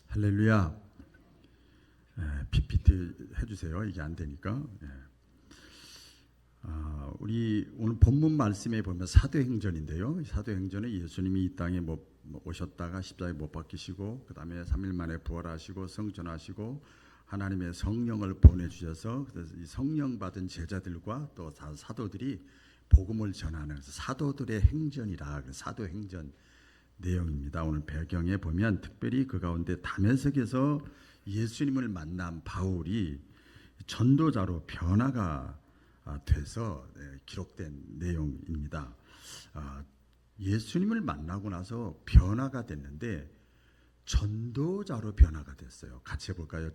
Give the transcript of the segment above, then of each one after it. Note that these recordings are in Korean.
할렐루야. PPT 해주세요. 이게 안 되니까. 우리 오늘 본문 말씀에 보면 사도행전인데요. 사도행전에 예수님이 이 땅에 오셨다가 십자가에 못 박히시고, 그 다음에 3일 만에 부활하시고 성전하시고 하나님의 성령을 보내주셔서, 그래서 이 성령 받은 제자들과 또 사도들이 복음을 전하는 사도들의 행전이라, 사도행전 내용입니다. 오늘 배경에 보면 특별히 그 가운데 다메섹에서 예수님을 만난 바울이 전도자로 변화가 돼서 기록된 내용입니다. 예수님을 만나고 나서 변화가 됐는데 전도자로 변화가 됐어요. 같이 해볼까요?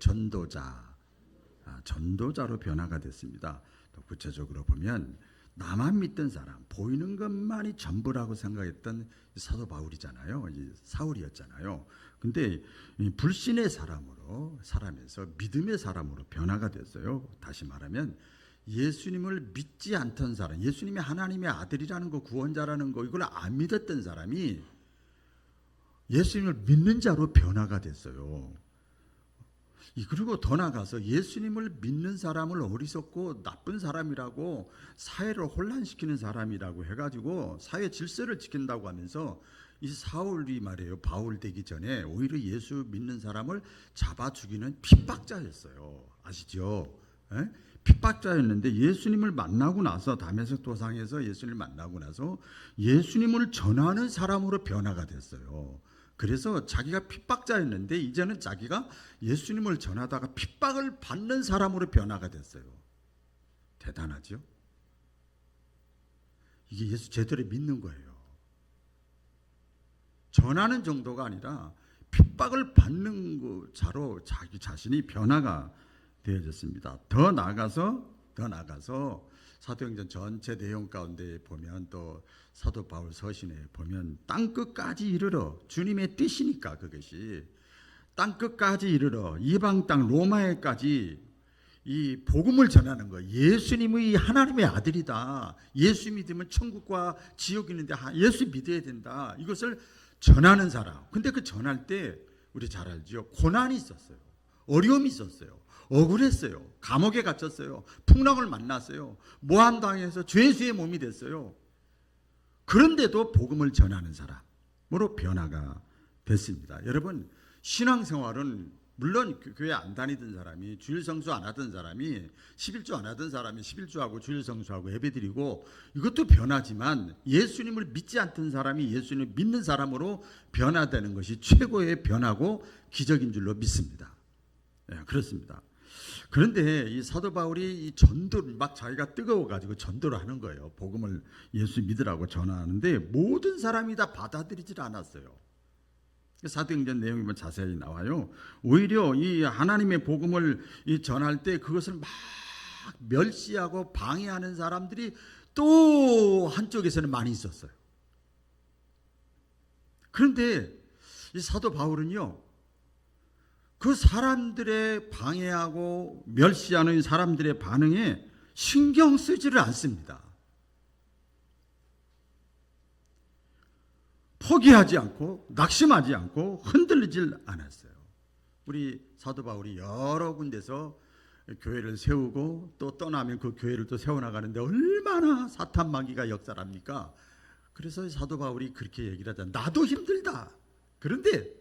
전도자로 변화가 됐습니다. 또 구체적으로 보면 나만 믿던 사람, 보이는 것만이 전부라고 생각했던 사도 바울이잖아요. 사울이었잖아요. 근데 불신의 사람에서 믿음의 사람으로 변화가 됐어요. 다시 말하면 예수님을 믿지 않던 사람, 예수님이 하나님의 아들이라는 거, 구원자라는 거, 이걸 안 믿었던 사람이 예수님을 믿는 자로 변화가 됐어요. 그리고 더 나아가서 예수님을 믿는 사람을 어리석고 나쁜 사람이라고, 사회를 혼란시키는 사람이라고 해가지고 사회 질서를 지킨다고 하면서 이 사울이 말이에요, 바울 되기 전에 오히려 예수 믿는 사람을 잡아 죽이는 핍박자였어요. 아시죠? 핍박자였는데 예수님을 만나고 나서, 다메섹 도상에서 예수님을 만나고 나서 예수님을 전하는 사람으로 변화가 됐어요. 그래서 자기가 핍박자였는데 이제는 자기가 예수님을 전하다가 핍박을 받는 사람으로 변화가 됐어요. 대단하죠? 이게 예수 제대로 믿는 거예요. 전하는 정도가 아니라 핍박을 받는 자로 자기 자신이 변화가 되어졌습니다. 더 나아가서 사도행전 전체 내용 가운데 보면, 또 사도 바울 서신에 보면 땅끝까지 이르러, 주님의 뜻이니까 그것이 땅끝까지 이르러 이방 땅 로마에까지 이 복음을 전하는 거예요. 예수님이 하나님의 아들이다, 예수 믿으면 천국과 지옥이 있는데 예수 믿어야 된다, 이것을 전하는 사람. 근데 그 전할 때 우리 잘 알죠? 고난이 있었어요. 어려움이 있었어요. 억울했어요. 감옥에 갇혔어요. 풍랑을 만났어요. 모함당해서 죄수의 몸이 됐어요. 그런데도 복음을 전하는 사람으로 변화가 됐습니다. 여러분, 신앙생활은 물론 교회 안 다니던 사람이, 주일 성수 안 하던 사람이, 11주 안 하던 사람이 11주하고 주일 성수하고 예배드리고, 이것도 변하지만 예수님을 믿지 않던 사람이 예수님을 믿는 사람으로 변화되는 것이 최고의 변화고 기적인 줄로 믿습니다. 그렇습니다. 그런데 이 사도 바울이 이 전도를 자기가 뜨거워가지고 전도를 하는 거예요. 복음을 예수 믿으라고 전하는데 모든 사람이 다 받아들이질 않았어요. 사도행전 내용이 뭐 자세히 나와요. 오히려 이 하나님의 복음을 전할 때 그것을 막 멸시하고 방해하는 사람들이 또 한쪽에서는 많이 있었어요. 그런데 이 사도 바울은요, 그 사람들의 방해하고 멸시하는 사람들의 반응에 신경 쓰지를 않습니다. 포기하지 않고 낙심하지 않고 흔들리질 않았어요. 우리 사도 바울이 여러 군데서 교회를 세우고 또 떠나면 그 교회를 또 세워나가는데 얼마나 사탄 마귀가 역사합니까? 그래서 사도 바울이 그렇게 얘기를 하잖아요. 나도 힘들다. 그런데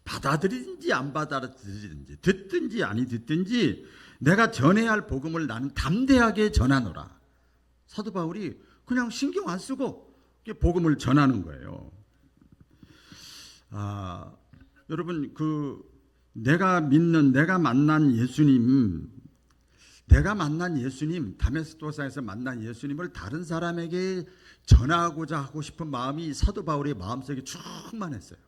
받아들이든지 안 받아들이든지, 듣든지 아니 듣든지 내가 전해야 할 복음을 나는 담대하게 전하노라. 사도 바울이 그냥 신경 안 쓰고 복음을 전하는 거예요. 여러분, 내가 만난 예수님, 다메섹 도상에서 만난 예수님을 다른 사람에게 전하고자 하고 싶은 마음이 사도 바울의 마음속에 충만했어요.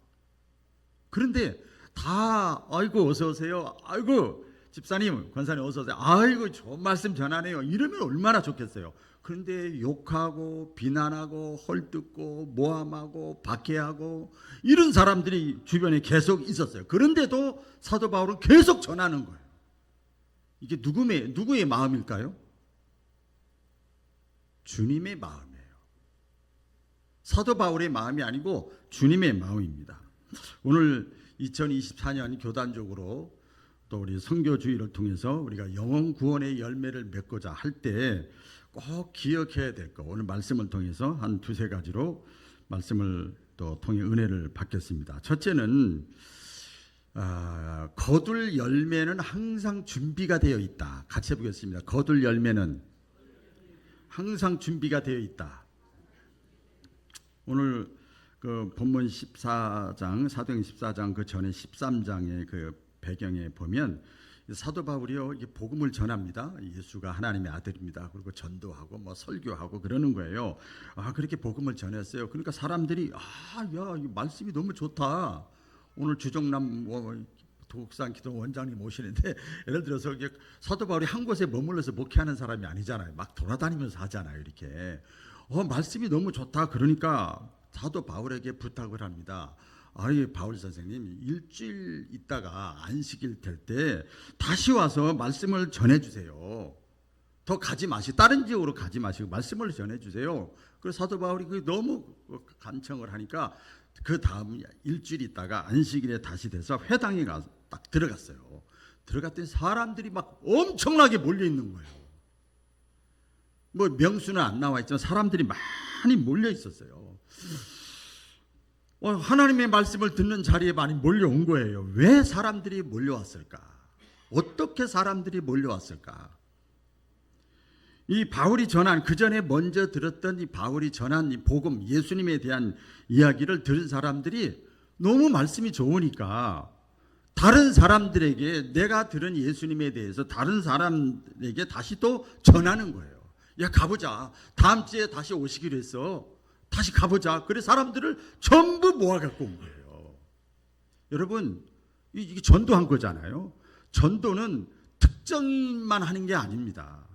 그런데 다 아이고 어서 오세요, 아이고 집사님, 권사님 어서 오세요, 아이고 좋은 말씀 전하네요, 이러면 얼마나 좋겠어요. 그런데 욕하고 비난하고 헐뜯고 모함하고 박해하고 이런 사람들이 주변에 계속 있었어요. 그런데도 사도 바울은 계속 전하는 거예요. 이게 누구의 마음일까요? 주님의 마음이에요. 사도 바울의 마음이 아니고 주님의 마음입니다. 오늘 2024년 교단적으로 또 우리 선교주의를 통해서 우리가 영혼 구원의 열매를 맺고자 할 때 꼭 기억해야 될 거, 오늘 말씀을 통해서 한 두세 가지로 말씀을 또 통해 은혜를 받겠습니다. 첫째는 거둘 열매는 항상 준비가 되어 있다. 같이 해보겠습니다. 거둘 열매는 항상 준비가 되어 있다. 오늘 그 본문 14장, 사도행 14장 그 전에 13장의 그 배경에 보면 사도 바울이요, 이게 복음을 전합니다. 예수가 하나님의 아들입니다. 그리고 전도하고 뭐 설교하고 그러는 거예요. 그렇게 복음을 전했어요. 그러니까 사람들이 야, 이 말씀이 너무 좋다. 오늘 주정남 도국산 기도 원장님 오시는데 예를 들어서 사도 바울이 한 곳에 머물러서 목회하는 사람이 아니잖아요. 막 돌아다니면서 하잖아요. 이렇게 말씀이 너무 좋다. 그러니까 사도 바울에게 부탁을 합니다. 바울 선생님, 일주일 있다가 안식일 될 때 다시 와서 말씀을 전해주세요. 더 가지 마시고 다른 지역으로 가지 마시고 말씀을 전해주세요. 그래서 사도 바울이 너무 간청을 하니까 그 다음 일주일 있다가 안식일에 다시 돼서 회당에 가서 딱 들어갔어요. 들어갔더니 사람들이 막 엄청나게 몰려 있는 거예요. 뭐 명수는 안 나와 있지만 사람들이 많이 몰려 있었어요. 하나님의 말씀을 듣는 자리에 많이 몰려온 거예요. 왜 사람들이 몰려왔을까? 어떻게 사람들이 몰려왔을까? 이 바울이 전한, 그 전에 먼저 들었던 이 바울이 전한 이 복음, 예수님에 대한 이야기를 들은 사람들이 너무 말씀이 좋으니까 다른 사람들에게 내가 들은 예수님에 대해서 다른 사람에게 다시 또 전하는 거예요. 야, 가보자. 다음 주에 다시 오시기로 했어. 다시 가보자. 그래 사람들을 전부 모아 갖고 온 거예요. 여러분, 이게 전도한 거잖아요. 전도는 특정만 하는 게 아닙니다.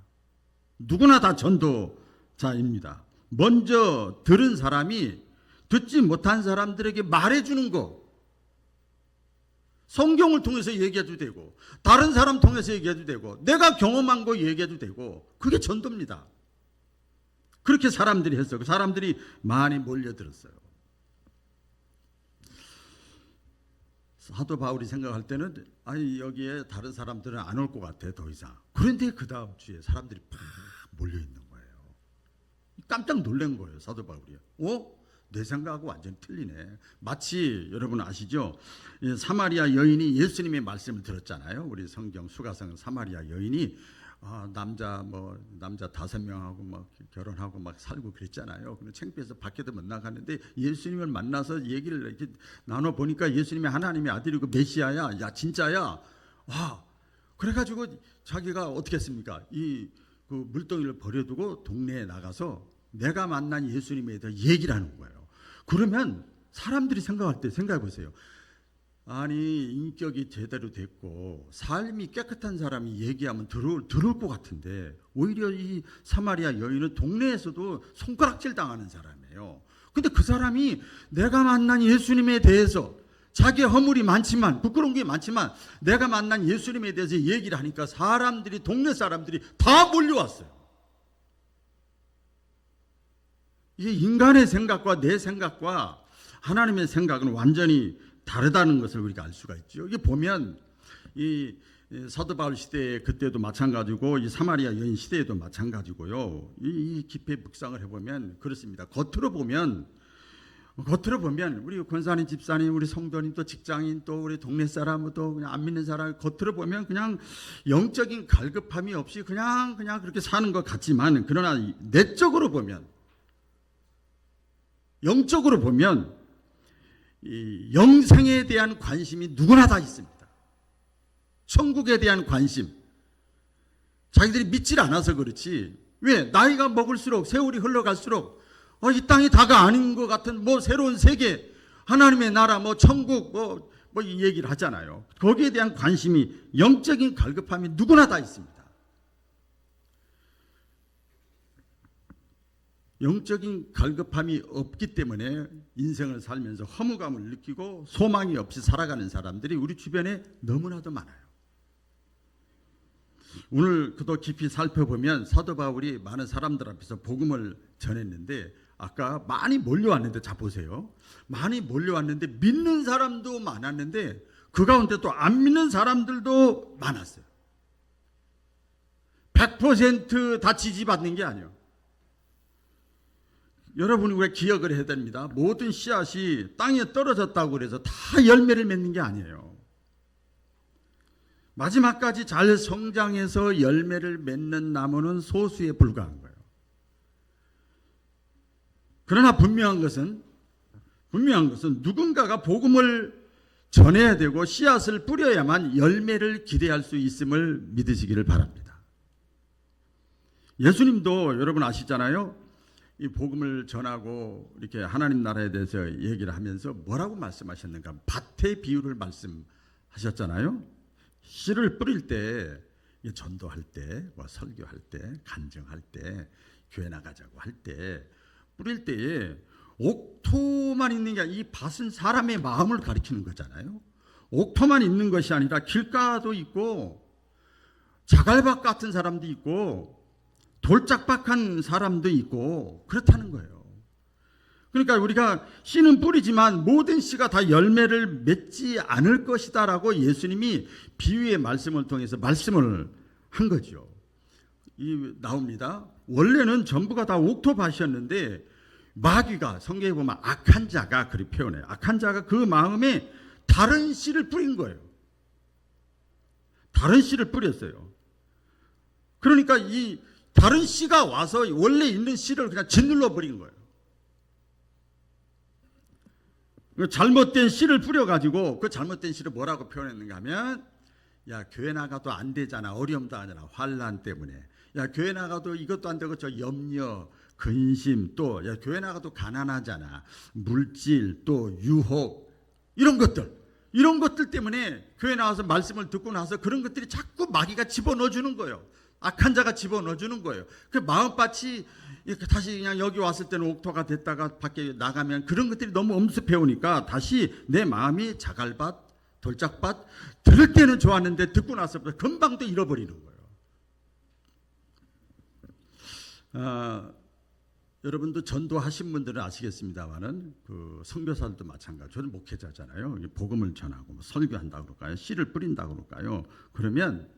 누구나 다 전도자입니다. 먼저 들은 사람이 듣지 못한 사람들에게 말해주는 거. 성경을 통해서 얘기해도 되고 다른 사람 통해서 얘기해도 되고 내가 경험한 거 얘기해도 되고 그게 전도입니다. 그렇게 사람들이 했어요. 사람들이 많이 몰려들었어요. 사도 바울이 생각할 때는 여기에 다른 사람들은 안 올 것 같아 더 이상. 그런데 그 다음 주에 사람들이 팍 몰려 있는 거예요. 깜짝 놀란 거예요. 사도 바울이. 내 생각하고 완전히 틀리네. 마치 여러분 아시죠? 사마리아 여인이 예수님의 말씀을 들었잖아요. 우리 성경 수가성 사마리아 여인이 남자 5명하고 막 결혼하고 막 살고 그랬잖아요. 근데 창피해서 밖에도 못 나갔는데 예수님을 만나서 얘기를 이렇게 나눠 보니까 예수님이 하나님의 아들이고 메시아야. 야, 진짜야. 그래가지고 자기가 어떻게 했습니까? 그 물동이를 버려두고 동네에 나가서 내가 만난 예수님에 대해 얘기를 하는 거예요. 그러면 사람들이 생각할 때 생각해 보세요. 인격이 제대로 됐고 삶이 깨끗한 사람이 얘기하면 들을 것 같은데 오히려 이 사마리아 여인은 동네에서도 손가락질 당하는 사람이에요. 근데 그 사람이 내가 만난 예수님에 대해서 자기의 허물이 많지만 부끄러운 게 많지만 내가 만난 예수님에 대해서 얘기를 하니까 동네 사람들이 다 몰려왔어요. 이게 인간의 생각과 내 생각과 하나님의 생각은 완전히 다르다는 것을 우리가 알 수가 있죠. 이게 보면 이 사도 바울 시대에 그때도 마찬가지고 이 사마리아 여인 시대에도 마찬가지고요. 이 깊이 묵상을 해보면 그렇습니다. 겉으로 보면 우리 권사님, 집사님, 우리 성도님, 또 직장인, 또 우리 동네 사람, 또 그냥 안 믿는 사람 겉으로 보면 그냥 영적인 갈급함이 없이 그냥 그렇게 사는 것 같지만 그러나 내적으로 보면 영적으로 보면 이 영생에 대한 관심이 누구나 다 있습니다. 천국에 대한 관심. 자기들이 믿질 않아서 그렇지. 왜? 나이가 먹을수록 세월이 흘러갈수록 이 땅이 다가 아닌 것 같은 새로운 세계, 하나님의 나라, 천국 이 얘기를 하잖아요. 거기에 대한 관심이, 영적인 갈급함이 누구나 다 있습니다. 영적인 갈급함이 없기 때문에 인생을 살면서 허무감을 느끼고 소망이 없이 살아가는 사람들이 우리 주변에 너무나도 많아요. 오늘 그도 깊이 살펴보면 사도 바울이 많은 사람들 앞에서 복음을 전했는데 아까 많이 몰려왔는데, 자 보세요. 많이 몰려왔는데 믿는 사람도 많았는데 그 가운데 또 안 믿는 사람들도 많았어요. 100% 지지받는 게 아니에요. 여러분이 왜 기억을 해야 됩니다. 모든 씨앗이 땅에 떨어졌다고 해서 다 열매를 맺는 게 아니에요. 마지막까지 잘 성장해서 열매를 맺는 나무는 소수에 불과한 거예요. 그러나 분명한 것은 누군가가 복음을 전해야 되고 씨앗을 뿌려야만 열매를 기대할 수 있음을 믿으시기를 바랍니다. 예수님도 여러분 아시잖아요. 이 복음을 전하고 이렇게 하나님 나라에 대해서 얘기를 하면서 뭐라고 말씀하셨는가? 밭의 비유를 말씀하셨잖아요. 씨를 뿌릴 때, 전도할 때, 뭐 설교할 때, 간증할 때, 교회 나가자고 할 때, 뿌릴 때에 옥토만 있는 게 아니라 이 밭은 사람의 마음을 가리키는 거잖아요. 옥토만 있는 것이 아니라 길가도 있고 자갈밭 같은 사람도 있고 돌짝박한 사람도 있고 그렇다는 거예요. 그러니까 우리가 씨는 뿌리지만 모든 씨가 다 열매를 맺지 않을 것이다라고 예수님이 비유의 말씀을 통해서 말씀을 한 거죠. 나옵니다. 원래는 전부가 다 옥토밭이었는데 마귀가, 성경에 보면 악한 자가 그렇게 표현해요. 악한 자가 그 마음에 다른 씨를 뿌린 거예요. 다른 씨를 뿌렸어요. 그러니까 이 다른 씨가 와서 원래 있는 씨를 그냥 짓눌러 버린 거예요. 잘못된 씨를 뿌려가지고 그 잘못된 씨를 뭐라고 표현했는가 하면, 야 교회 나가도 안 되잖아. 어려움도 아니라 환난 때문에. 야 교회 나가도 이것도 안 되고 저 염려, 근심, 또 야 교회 나가도 가난하잖아. 물질, 또 유혹, 이런 것들 때문에 교회 나와서 말씀을 듣고 나서 그런 것들이 자꾸 마귀가 집어넣어 주는 거예요. 악한 자가 집어넣어 주는 거예요. 그 마음밭이 다시 그냥 여기 왔을 때는 옥토가 됐다가 밖에 나가면 그런 것들이 너무 엄습해 오니까 다시 내 마음이 자갈밭, 돌짝밭, 들을 때는 좋았는데 듣고 나서 금방 또 잃어버리는 거예요. 여러분도 전도하신 분들은 아시겠습니다만은 그 선교사들도 마찬가지. 저는 목회자잖아요. 복음을 전하고 뭐 설교한다 그럴까요? 씨를 뿌린다 그럴까요? 그러면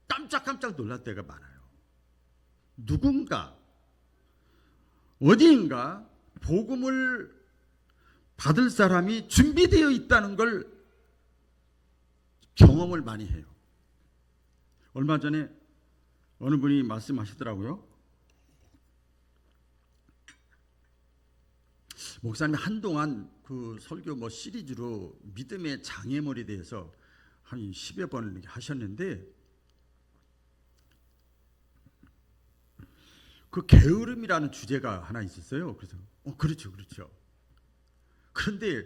깜짝깜짝 놀랄 때가 많아요. 누군가 어디인가 복음을 받을 사람이 준비되어 있다는 걸 경험을 많이 해요. 얼마 전에 어느 분이 말씀하시더라고요. 목사님 한동안 그 설교 뭐 시리즈로 믿음의 장애물에 대해서 한 10여 번을 하셨는데 그 게으름이라는 주제가 하나 있었어요. 그래서 그렇죠. 그런데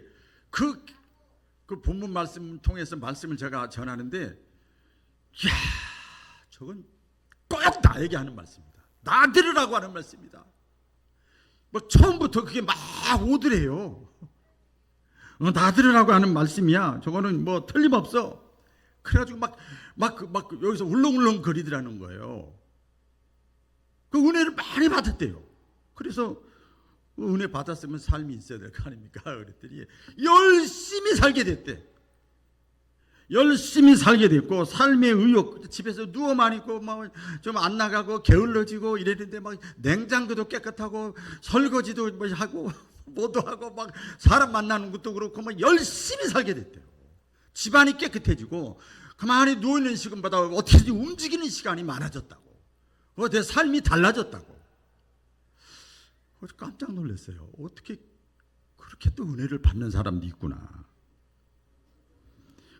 그 본문 말씀 통해서 말씀을 제가 전하는데, 이야, 저건 꼭 나에게 하는 말씀입니다. 나 들으라고 하는 말씀입니다. 뭐 처음부터 그게 막 오더래요. 나 들으라고 하는 말씀이야. 저거는 뭐 틀림없어. 그래가지고 막 여기서 울렁울렁 거리더라는 거예요. 그 은혜를 많이 받았대요. 그래서 은혜 받았으면 삶이 있어야 될 거 아닙니까? 그랬더니 열심히 살게 됐대. 열심히 살게 됐고 삶의 의욕, 집에서 누워만 있고 좀 안 나가고 게을러지고 이랬는데 막 냉장고도 깨끗하고 설거지도 뭐 하고 뭐도 하고 막 사람 만나는 것도 그렇고 막 열심히 살게 됐대요. 집안이 깨끗해지고 가만히 누워있는 시간보다 어떻게든지 움직이는 시간이 많아졌다고. 내 삶이 달라졌다고. 깜짝 놀랐어요. 어떻게 그렇게 또 은혜를 받는 사람도 있구나.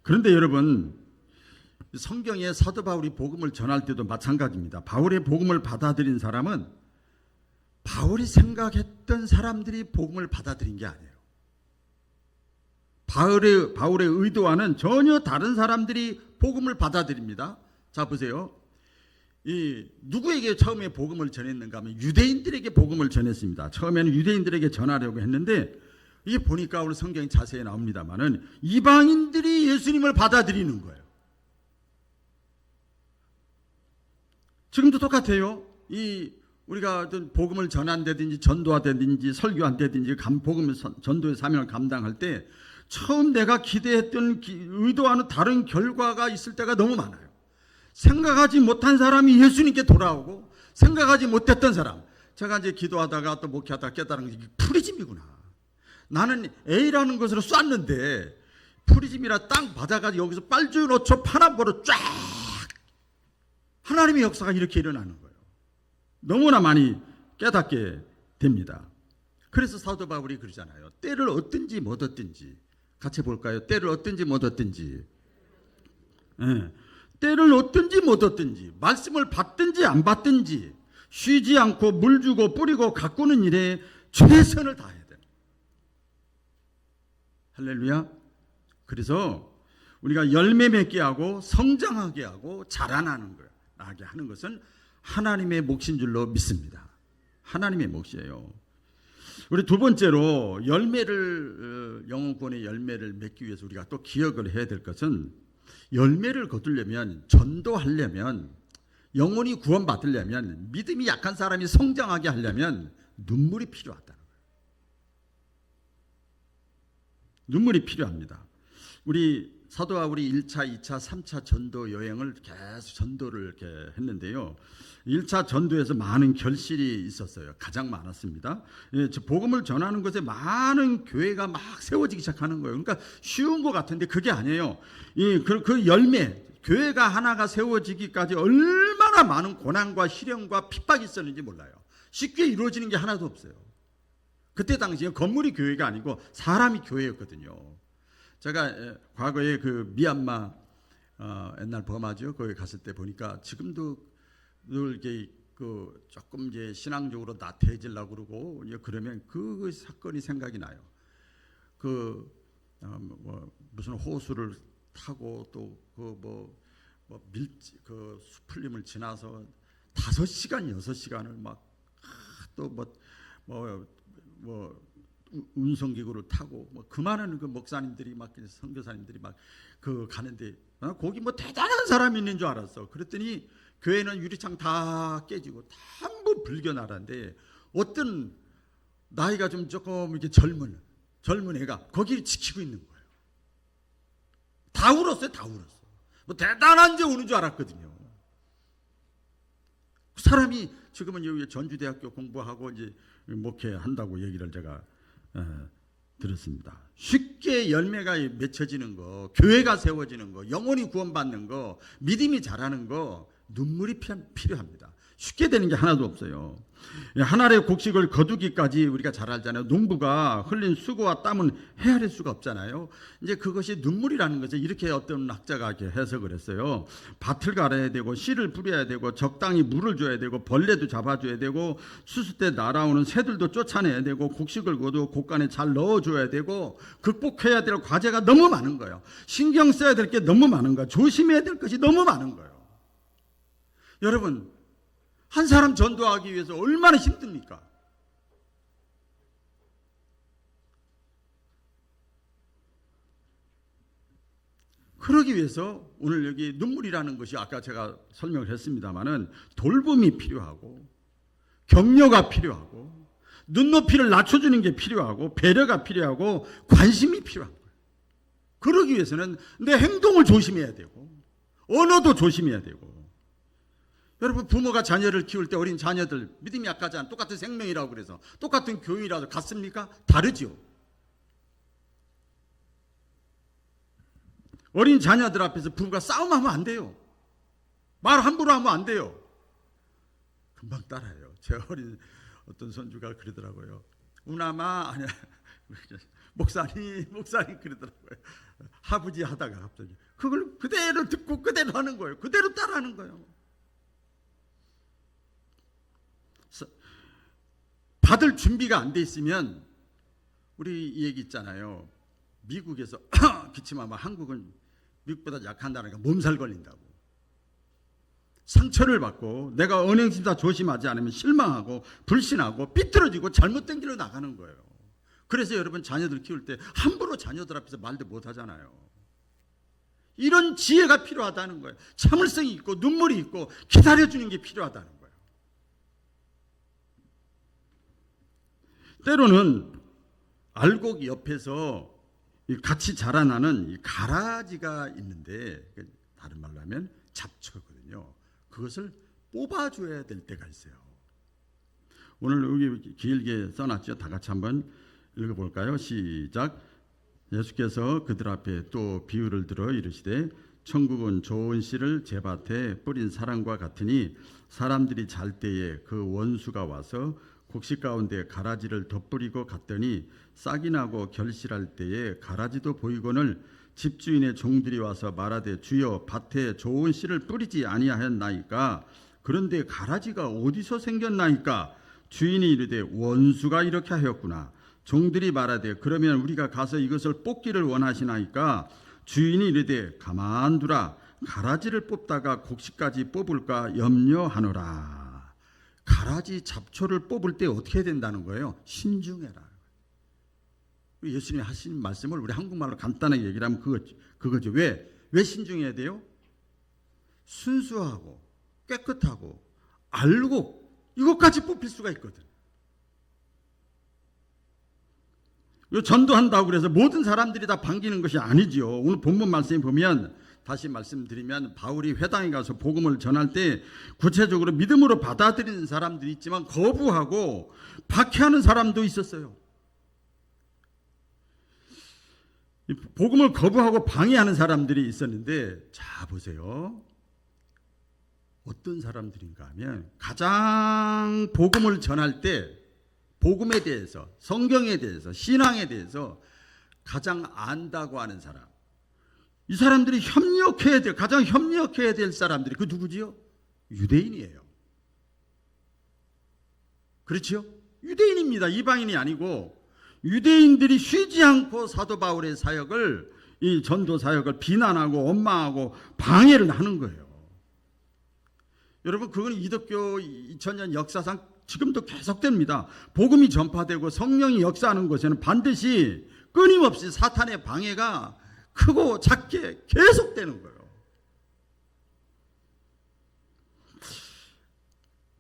그런데 여러분, 성경에 사도 바울이 복음을 전할 때도 마찬가지입니다. 바울의 복음을 받아들인 사람은 바울이 생각했던 사람들이 복음을 받아들인 게 아니에요. 바울의 의도와는 전혀 다른 사람들이 복음을 받아들입니다. 자 보세요. 누구에게 처음에 복음을 전했는가 하면 유대인들에게 복음을 전했습니다. 처음에는 유대인들에게 전하려고 했는데 이게 보니까 오늘 성경이 자세히 나옵니다만은 이방인들이 예수님을 받아들이는 거예요. 지금도 똑같아요. 이 우리가 어떤 복음을 전한다든지 전도하다든지 설교한다든지 복음 전도의 사명을 감당할 때 처음 내가 기대했던 의도와는 다른 결과가 있을 때가 너무 많아요. 생각하지 못한 사람이 예수님께 돌아오고 생각하지 못했던 사람, 제가 이제 기도하다가 또 목회하다가 깨달은 게 프리즘이구나. 나는 A라는 것으로 쐈는데 프리즘이라 땅 받아가지고 여기서 빨주노초 파남보로 쫙 하나님의 역사가 이렇게 일어나는 거예요. 너무나 많이 깨닫게 됩니다. 그래서 사도 바울이 그러잖아요. 때를 얻든지 못 얻든지 같이 볼까요? 때를 얻든지 못 얻든지, 때를 얻든지 못 얻든지, 말씀을 받든지 안 받든지 쉬지 않고 물 주고 뿌리고 가꾸는 일에 최선을 다해야 돼요. 할렐루야. 그래서 우리가 열매 맺게 하고 성장하게 하고 자라나는 거예요. 나게 하는 것은 하나님의 몫인 줄로 믿습니다. 하나님의 몫이에요. 우리 두 번째로 영혼권의 열매를 맺기 위해서 우리가 또 기억을 해야 될 것은, 열매를 거두려면, 전도하려면, 영혼이 구원받으려면, 믿음이 약한 사람이 성장하게 하려면 눈물이 필요하다는 거예요. 눈물이 필요합니다. 우리 사도 바울이 1차, 2차, 3차 전도 여행을 계속 전도를 이렇게 했는데요. 1차 전도에서 많은 결실이 있었어요. 가장 많았습니다. 복음을 전하는 것에 많은 교회가 막 세워지기 시작하는 거예요. 그러니까 쉬운 것 같은데 그게 아니에요. 그 열매, 교회가 하나가 세워지기까지 얼마나 많은 고난과 시련과 핍박이 있었는지 몰라요. 쉽게 이루어지는 게 하나도 없어요. 그때 당시에 건물이 교회가 아니고 사람이 교회였거든요. 제가 과거에 그 미얀마 옛날 버마죠. 거기 갔을 때 보니까 지금도 늘 이렇게 조금 이제 신앙적으로 나태해지려고 그러고 그러면 그 사건이 생각이 나요. 무슨 호수를 타고 또 그 수풀림을 지나서 5시간 6시간을 막 또 운송기구를 타고 그 많은 그 목사님들이 막 선교사님들이 막 가는데 거기 대단한 사람이 있는 줄 알았어. 그랬더니 교회는 유리창 다 깨지고 전부 불교 나라인데 어떤 나이가 좀 조금 이렇게 젊은 애가 거기를 지키고 있는 거예요. 다 울었어요. 다 울었어. 대단한 데 우는 줄 알았거든요. 그 사람이 지금은 여기 전주대학교 공부하고 이제 목회한다고 얘기를 제가 들었습니다. 쉽게 열매가 맺혀지는 거, 교회가 세워지는 거, 영혼이 구원받는 거, 믿음이 자라는 거, 눈물이 필요합니다. 쉽게 되는 게 하나도 없어요. 한 알의 곡식을 거두기까지 우리가 잘 알잖아요. 농부가 흘린 수고와 땀은 헤아릴 수가 없잖아요. 이제 그것이 눈물이라는 것을 이렇게 어떤 학자가 이렇게 해석을 했어요. 밭을 갈아야 되고 씨를 뿌려야 되고 적당히 물을 줘야 되고 벌레도 잡아줘야 되고 수수 때 날아오는 새들도 쫓아내야 되고 곡식을 거두 곡간에 잘 넣어줘야 되고 극복해야 될 과제가 너무 많은 거예요. 신경 써야 될 게 너무 많은 거예요. 조심해야 될 것이 너무 많은 거예요. 여러분, 한 사람 전도하기 위해서 얼마나 힘듭니까? 그러기 위해서 오늘 여기 눈물이라는 것이 아까 제가 설명을 했습니다마는 돌봄이 필요하고 격려가 필요하고 눈높이를 낮춰주는 게 필요하고 배려가 필요하고 관심이 필요한 거예요. 그러기 위해서는 내 행동을 조심해야 되고 언어도 조심해야 되고. 여러분, 부모가 자녀를 키울 때 어린 자녀들 믿음이 약하지 않아 똑같은 생명이라고 그래서 똑같은 교육이라도 같습니까? 다르죠. 어린 자녀들 앞에서 부부가 싸움하면 안 돼요. 말 함부로 하면 안 돼요. 금방 따라해요. 제 어린 어떤 손주가 그러더라고요. 우나마 아니야 목사님 그러더라고요. 하부지 하다가 갑자기 그걸 그대로 듣고 그대로 하는 거예요. 그대로 따라하는 거예요. 받을 준비가 안 돼 있으면 우리 이 얘기 있잖아요. 미국에서 기침하면 한국은 미국보다 약한다니까 몸살 걸린다고. 상처를 받고 내가 언행심사 조심하지 않으면 실망하고 불신하고 삐뚤어지고 잘못된 길로 나가는 거예요. 그래서 여러분 자녀들 키울 때 함부로 자녀들 앞에서 말도 못 하잖아요. 이런 지혜가 필요하다는 거예요. 참을성이 있고 눈물이 있고 기다려주는 게 필요하다는 거예요. 때로는 알곡 옆에서 같이 자라나는 이 가라지가 있는데, 다른 말로 하면 잡초거든요. 그것을 뽑아줘야 될 때가 있어요. 오늘 여기 길게 써놨죠. 다 같이 한번 읽어볼까요? 시작. 예수께서 그들 앞에 또 비유를 들어 이르시되 천국은 좋은 씨를 제 밭에 뿌린 사람과 같으니 사람들이 잘 때에 그 원수가 와서 곡식 가운데 가라지를 덧뿌리고 갔더니 싹이 나고 결실할 때에 가라지도 보이거늘 집주인의 종들이 와서 말하되 주여 밭에 좋은 씨를 뿌리지 아니하였나이까. 그런데 가라지가 어디서 생겼나이까. 주인이 이르되 원수가 이렇게 하였구나. 종들이 말하되 그러면 우리가 가서 이것을 뽑기를 원하시나이까. 주인이 이르되 가만두라. 가라지를 뽑다가 곡식까지 뽑을까 염려하노라. 가라지 잡초를 뽑을 때 어떻게 된다는 거예요? 신중해라. 예수님이 하신 말씀을 우리 한국말로 간단하게 얘기를 하면 그거죠. 왜 신중해야 돼요? 순수하고 깨끗하고 알고 이것까지 뽑힐 수가 있거든. 전도한다고 그래서 모든 사람들이 다 반기는 것이 아니지요. 오늘 본문 말씀에 보면 다시 말씀드리면 바울이 회당에 가서 복음을 전할 때 구체적으로 믿음으로 받아들이는 사람들이 있지만 거부하고 박해하는 사람도 있었어요. 복음을 거부하고 방해하는 사람들이 있었는데, 자 보세요. 어떤 사람들인가 하면 가장 복음을 전할 때 복음에 대해서, 성경에 대해서, 신앙에 대해서 가장 안다고 하는 사람, 이 사람들이 협력해야 될, 가장 협력해야 될 사람들이 그 누구지요? 유대인이에요. 그렇죠? 유대인입니다. 이방인이 아니고 유대인들이 쉬지 않고 사도 바울의 사역을, 이 전도 사역을 비난하고 원망하고 방해를 하는 거예요. 여러분, 그건 기독교 2000년 역사상 지금도 계속됩니다. 복음이 전파되고 성령이 역사하는 곳에는 반드시 끊임없이 사탄의 방해가 크고 작게 계속되는 거예요.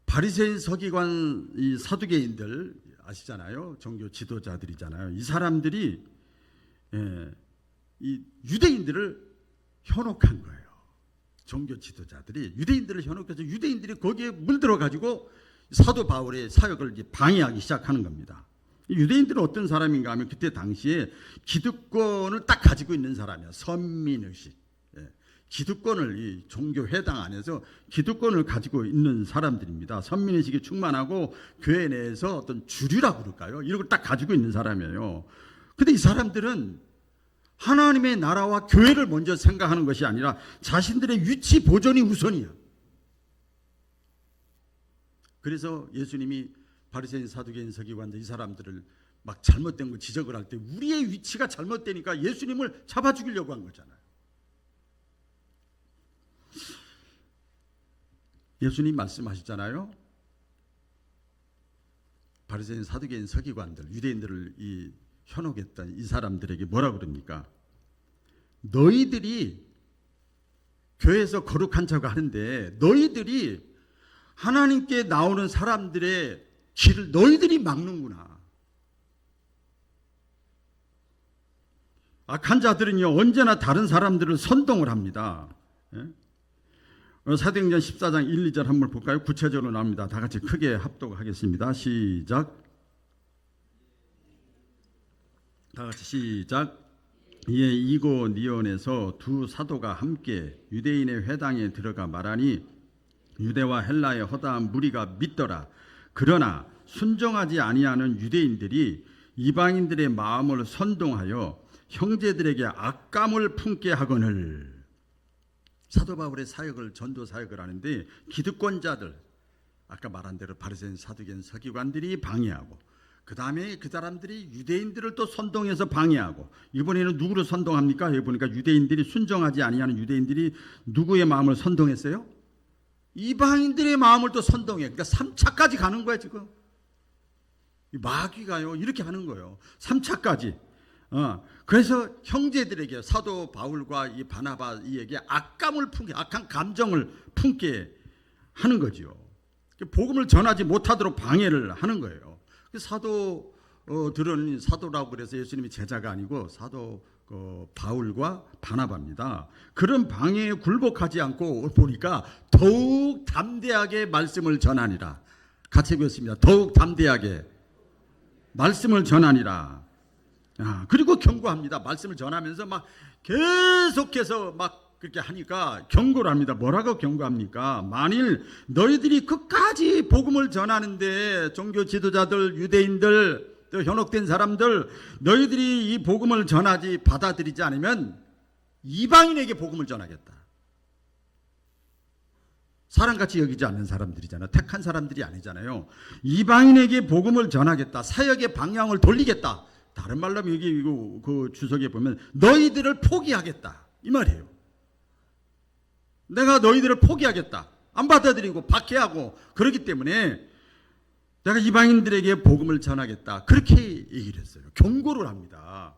바리새인, 서기관, 이 사두개인들 아시잖아요. 종교 지도자들이잖아요. 이 사람들이 이 유대인들을 현혹한 거예요. 종교 지도자들이 유대인들을 현혹해서 유대인들이 거기에 물들어 가지고 사도 바울의 사역을 방해하기 시작하는 겁니다. 유대인들은 어떤 사람인가 하면 그때 당시에 기득권을 딱 가지고 있는 사람이야. 선민의식. 기득권을, 이 종교 회당 안에서 기득권을 가지고 있는 사람들입니다. 선민의식이 충만하고 교회 내에서 어떤 주류라고 그럴까요? 이런 걸 딱 가지고 있는 사람이에요. 근데 이 사람들은 하나님의 나라와 교회를 먼저 생각하는 것이 아니라 자신들의 위치 보존이 우선이야. 그래서 예수님이 바리새인, 사두개인, 서기관들 이 사람들을 막 잘못된 거 지적을 할 때 우리의 위치가 잘못되니까 예수님을 잡아 죽이려고 한 거잖아요. 예수님 말씀하셨잖아요. 바리새인, 사두개인, 서기관들, 유대인들을 이 현혹했던 이 사람들에게 뭐라 그럽니까? 너희들이 교회에서 거룩한 척 하는데 너희들이 하나님께 나오는 사람들의 길을 너희들이 막는구나. 악한 자들은요 언제나 다른 사람들을 선동을 합니다. 사도행전 14장 1, 2절 한번 볼까요? 구체적으로 나옵니다. 다 같이 크게 합독하겠습니다. 시작. 다 같이 시작. 이에 이고니온에서 두 사도가 함께 유대인의 회당에 들어가 말하니 유대와 헬라의 허다한 무리가 믿더라. 그러나 순종하지 아니하는 유대인들이 이방인들의 마음을 선동하여 형제들에게 악감을 품게 하거늘. 사도 바울의 사역을, 전도 사역을 하는데 기득권자들, 아까 말한 대로 바리새인, 사두개인, 서기관들이 방해하고, 그 다음에 그 사람들이 유대인들을 또 선동해서 방해하고, 이번에는 누구를 선동합니까? 여기 보니까 유대인들이, 순종하지 아니하는 유대인들이 누구의 마음을 선동했어요? 이방인들의 마음을 또 선동해. 그러니까 3차까지 가는 거야 지금. 마귀가요 이렇게 하는 거예요. 3차까지. 그래서 형제들에게, 사도 바울과 이 바나바에게 악감을 품게, 악한 감정을 품게 하는 거지요. 복음을 전하지 못하도록 방해를 하는 거예요. 사도 사도들은 사도라고 그래서 예수님이 제자가 아니고 사도 바울과 바나바입니다. 그런 방해에 굴복하지 않고 보니까 더욱 담대하게 말씀을 전하니라. 같이 배웠습니다. 더욱 담대하게 말씀을 전하니라. 그리고 경고합니다. 말씀을 전하면서 막 계속해서 막 그렇게 하니까 경고를 합니다. 뭐라고 경고합니까? 만일 너희들이 끝까지 복음을 전하는데 종교 지도자들, 유대인들, 또 현혹된 사람들, 너희들이 이 복음을 전하지 받아들이지 않으면 이방인에게 복음을 전하겠다. 사람같이 여기지 않는 사람들이잖아요. 택한 사람들이 아니잖아요. 이방인에게 복음을 전하겠다. 사역의 방향을 돌리겠다. 다른 말로 하면 여기 그 주석에 보면 너희들을 포기하겠다 이 말이에요. 내가 너희들을 포기하겠다. 안 받아들이고 박해하고 그렇기 때문에 내가 이방인들에게 복음을 전하겠다. 그렇게 얘기를 했어요. 경고를 합니다.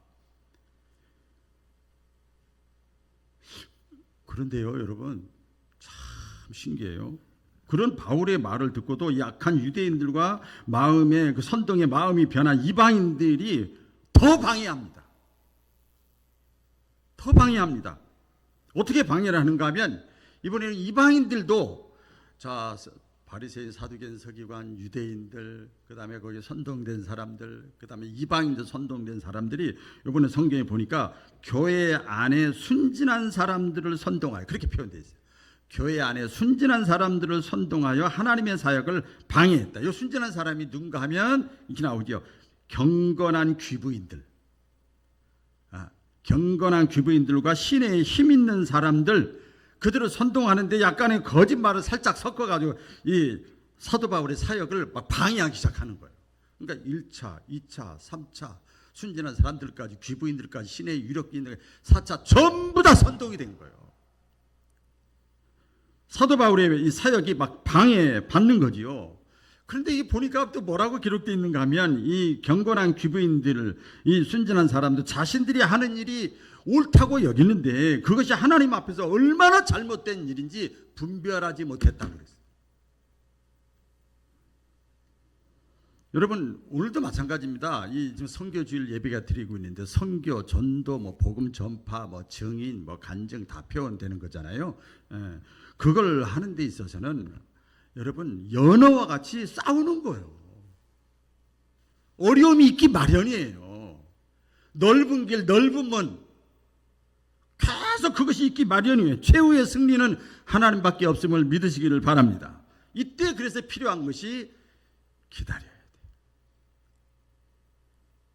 그런데요, 여러분, 참 신기해요. 그런 바울의 말을 듣고도 약한 유대인들과 마음의 그 선동의 마음이 변한 이방인들이 더 방해합니다. 더 방해합니다. 어떻게 방해를 하는가 하면 이번에는 이방인들도 자 바리새인, 사두개인, 서기관, 유대인들, 그다음에 거기 선동된 사람들, 그다음에 이방인들 선동된 사람들이 이번에 성경에 보니까 교회 안에 순진한 사람들을 선동하여 그렇게 표현되어 있어요. 교회 안에 순진한 사람들을 선동하여 하나님의 사역을 방해했다. 이 순진한 사람이 누군가 하면 이렇게 나오죠. 경건한 귀부인들, 경건한 귀부인들과 신의 힘 있는 사람들, 그들을 선동하는데 약간의 거짓말을 살짝 섞어가지고 이 사도 바울의 사역을 막 방해하기 시작하는 거예요. 그러니까 1차, 2차, 3차 순진한 사람들까지 귀부인들까지 신의 유력인들 4차 전부 다 선동이 된 거예요. 사도 바울의 이 사역이 막 방해받는 거지요. 그런데 이 보니까 또 뭐라고 기록되어 있는가 하면 이 경건한 귀부인들, 이 순진한 사람들 자신들이 하는 일이 옳다고 여기는데 그것이 하나님 앞에서 얼마나 잘못된 일인지 분별하지 못했다고 그랬어요. 여러분 오늘도 마찬가지입니다. 이 지금 선교주일 예배가 드리고 있는데 선교, 전도, 뭐 복음 전파, 뭐 증인, 뭐 간증 다 표현되는 거잖아요. 그걸 하는 데 있어서는 여러분 연어와 같이 싸우는 거예요. 어려움이 있기 마련이에요. 넓은 길, 넓은 문 계속 그것이 있기 마련이에요. 최후의 승리는 하나님밖에 없음을 믿으시기를 바랍니다. 이때 그래서 필요한 것이 기다려야 돼.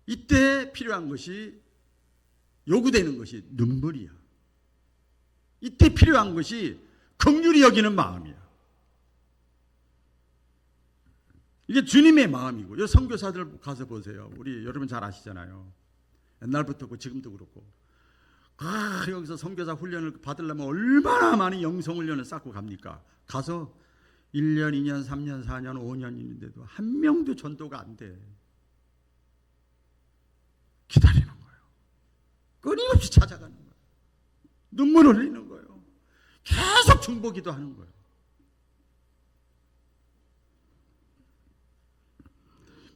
이때 필요한 것이 요구되는 것이 눈물이야. 이때 필요한 것이 긍휼히 여기는 마음이야. 이게 주님의 마음이고, 이 선교사들 가서 보세요. 우리 여러분 잘 아시잖아요. 옛날부터 그렇고 지금도 그렇고. 여기서 선교사 훈련을 받으려면 얼마나 많은 영성 훈련을 쌓고 갑니까? 가서 1년, 2년, 3년, 4년, 5년 있는데도 한 명도 전도가 안 돼. 기다리는 거예요. 끊임없이 찾아가는 거예요. 눈물 흘리는 거예요. 계속 중보기도 하는 거예요.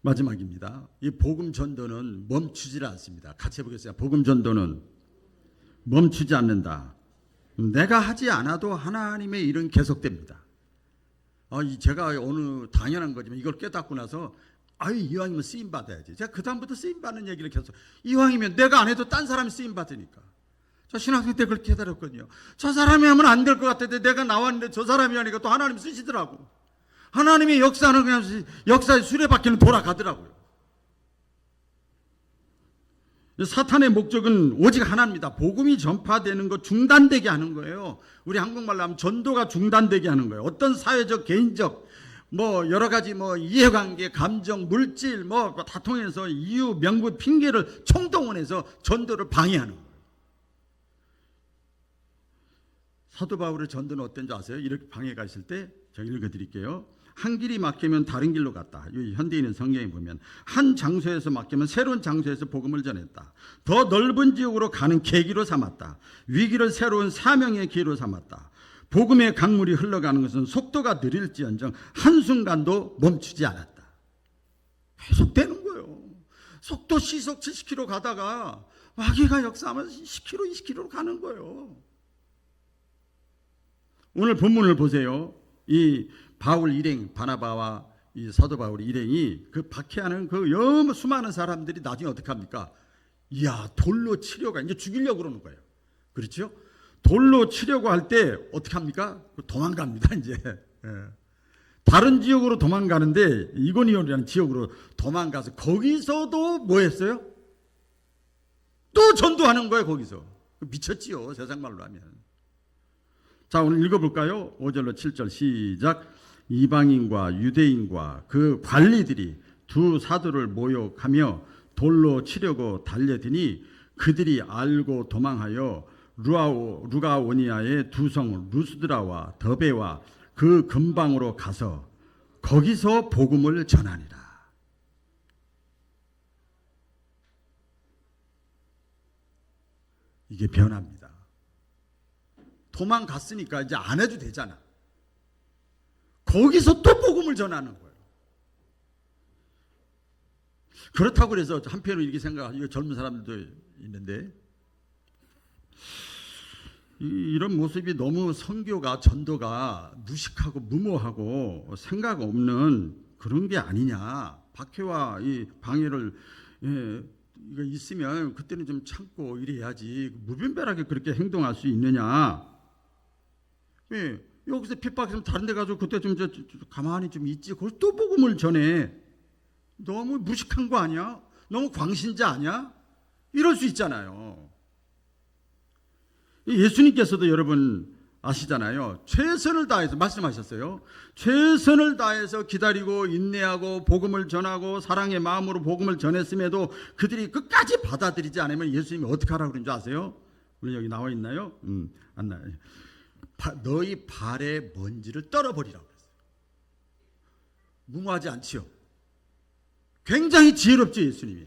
마지막입니다. 이 복음 전도는 멈추질 않습니다. 같이 해보겠습니다. 복음 전도는 멈추지 않는다. 내가 하지 않아도 하나님의 일은 계속됩니다. 제가 어느 당연한 거지만 이걸 깨닫고 나서 이왕이면 쓰임 받아야지. 제가 그 다음부터 쓰임 받는 얘기를 계속 이왕이면 내가 안 해도 딴 사람이 쓰임 받으니까. 저 신학생 때 그걸 깨달았거든요. 저 사람이 하면 안 될 것 같은데 내가 나왔는데 저 사람이 하니까 또 하나님 쓰시더라고. 하나님의 역사는 그냥 역사의 수레바퀴는 돌아가더라고요. 사탄의 목적은 오직 하나입니다. 복음이 전파되는 거 중단되게 하는 거예요. 우리 한국말로 하면 전도가 중단되게 하는 거예요. 어떤 사회적, 개인적, 여러 가지 이해관계, 감정, 물질 다 통해서 이유, 명분, 핑계를 총동원해서 전도를 방해하는 거예요. 사도 바울의 전도는 어떤지 아세요? 이렇게 방해가 있을 때 제가 읽어드릴게요. 한 길이 막히면 다른 길로 갔다. 현대인은 성경에 보면 한 장소에서 막히면 새로운 장소에서 복음을 전했다. 더 넓은 지역으로 가는 계기로 삼았다. 위기를 새로운 사명의 기회로 삼았다. 복음의 강물이 흘러가는 것은 속도가 느릴지언정 한순간도 멈추지 않았다. 계속되는 거예요. 속도 시속 70km 가다가 마귀가 역사하면서 10km, 20km로 가는 거예요. 오늘 본문을 보세요. 이 바울 일행, 바나바와 이 사도 바울 일행이 그 박해하는 그 너무 수많은 사람들이 나중에 어떻게 합니까? 이야, 돌로 치려고 이제 죽이려고 그러는 거예요. 그렇죠? 돌로 치려고 할 때 어떻게 합니까? 도망갑니다. 이제 다른 지역으로 도망가는데 이고니온이라는 지역으로 도망가서 거기서도 뭐 했어요? 또 전도하는 거예요. 거기서 미쳤지요. 세상 말로 하면. 자, 오늘 읽어볼까요? 5절로 7절 시작. 이방인과 유대인과 그 관리들이 두 사도를 모욕하며 돌로 치려고 달려드니 그들이 알고 도망하여 루가오니아의 두 성 루스드라와 더베와 그 근방으로 가서 거기서 복음을 전하니라. 이게 변화입니다. 도망갔으니까 이제 안 해도 되잖아. 거기서 또 복음을 전하는 거예요. 그렇다고 해서 한편으로 이렇게 생각하고 젊은 사람들도 있는데 이런 모습이 너무 선교가 전도가 무식하고 무모하고 생각 없는 그런 게 아니냐. 박해와 이 방해를 이거 있으면 그때는 좀 참고 이래야지 무분별하게 그렇게 행동할 수 있느냐. 여기서 핍박했으면 다른 데 가서 그때 좀 가만히 좀 있지. 그걸 또 복음을 전해. 너무 무식한 거 아니야? 너무 광신자 아니야? 이럴 수 있잖아요. 예수님께서도 여러분 아시잖아요. 최선을 다해서 말씀하셨어요. 최선을 다해서 기다리고 인내하고 복음을 전하고 사랑의 마음으로 복음을 전했음에도 그들이 끝까지 받아들이지 않으면 예수님이 어떻게 하라고 그런 줄 아세요? 우리 여기 나와 있나요? 안 나요. 너희 발에 먼지를 떨어버리라고 그랬어요. 무모하지 않지요. 굉장히 지혜롭죠, 예수님이.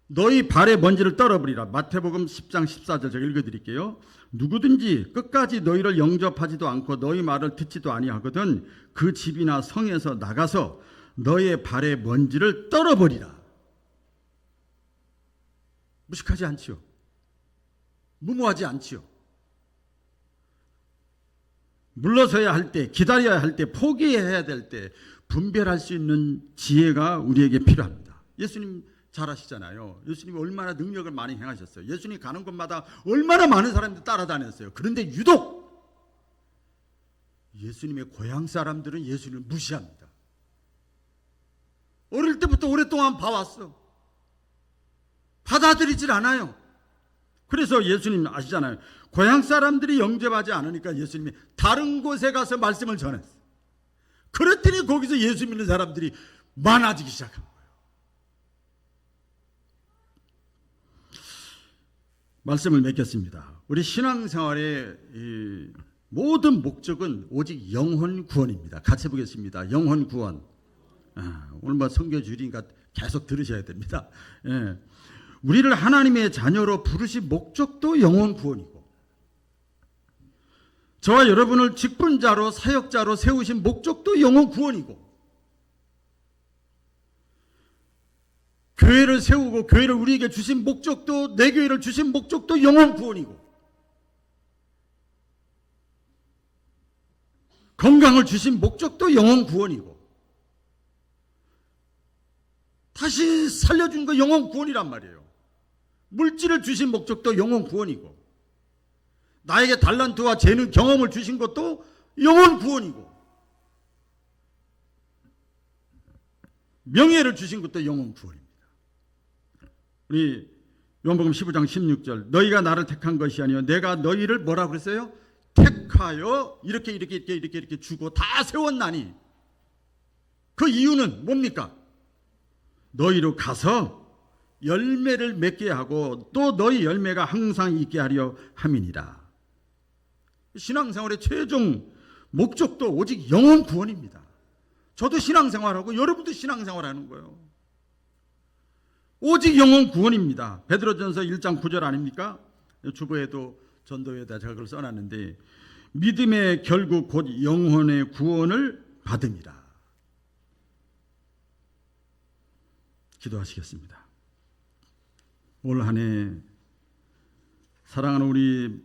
너희 발에 먼지를 떨어버리라. 마태복음 10장 14절 제가 읽어드릴게요. 누구든지 끝까지 너희를 영접하지도 않고 너희 말을 듣지도 아니하거든 그 집이나 성에서 나가서 너의 발에 먼지를 떨어버리라. 무식하지 않지요. 무모하지 않지요. 물러서야 할 때, 기다려야 할 때, 포기해야 될 때 분별할 수 있는 지혜가 우리에게 필요합니다. 예수님 잘 아시잖아요. 예수님이 얼마나 능력을 많이 행하셨어요. 예수님이 가는 곳마다 얼마나 많은 사람들이 따라다녔어요. 그런데 유독 예수님의 고향 사람들은 예수님을 무시합니다. 어릴 때부터 오랫동안 봐왔어. 받아들이질 않아요. 그래서 예수님 아시잖아요. 고향 사람들이 영접하지 않으니까 예수님이 다른 곳에 가서 말씀을 전했어요. 그랬더니 거기서 예수 믿는 사람들이 많아지기 시작한 거예요. 말씀을 맺겠습니다. 우리 신앙생활의 이 모든 목적은 오직 영혼 구원입니다. 같이 보겠습니다. 영혼 구원. 오늘 뭐 선교 주일이니까 계속 들으셔야 됩니다. 우리를 하나님의 자녀로 부르신 목적도 영혼 구원이고 저와 여러분을 직분자로 사역자로 세우신 목적도 영혼 구원이고 교회를 세우고 교회를 우리에게 주신 목적도 내 교회를 주신 목적도 영혼 구원이고 건강을 주신 목적도 영혼 구원이고 다시 살려준 거 영혼 구원이란 말이에요. 물질을 주신 목적도 영혼 구원이고 나에게 달란트와 재능 경험을 주신 것도 영혼 구원이고 명예를 주신 것도 영혼 구원입니다. 우리 요한복음 15장 16절 너희가 나를 택한 것이 아니요 내가 너희를 뭐라고 그랬어요? 택하여 이렇게 주고 다 세웠나니 그 이유는 뭡니까? 너희로 가서 열매를 맺게 하고 또 너희 열매가 항상 있게 하려 함이니라. 신앙생활의 최종 목적도 오직 영혼 구원입니다. 저도 신앙생활하고 여러분도 신앙생활하는 거예요. 오직 영혼 구원입니다. 베드로전서 1장 9절 아닙니까? 주보에도 전도에다 제가 그걸 써놨는데 믿음의 결국 곧 영혼의 구원을 받음이라. 기도하시겠습니다. 올 한 해 사랑하는 우리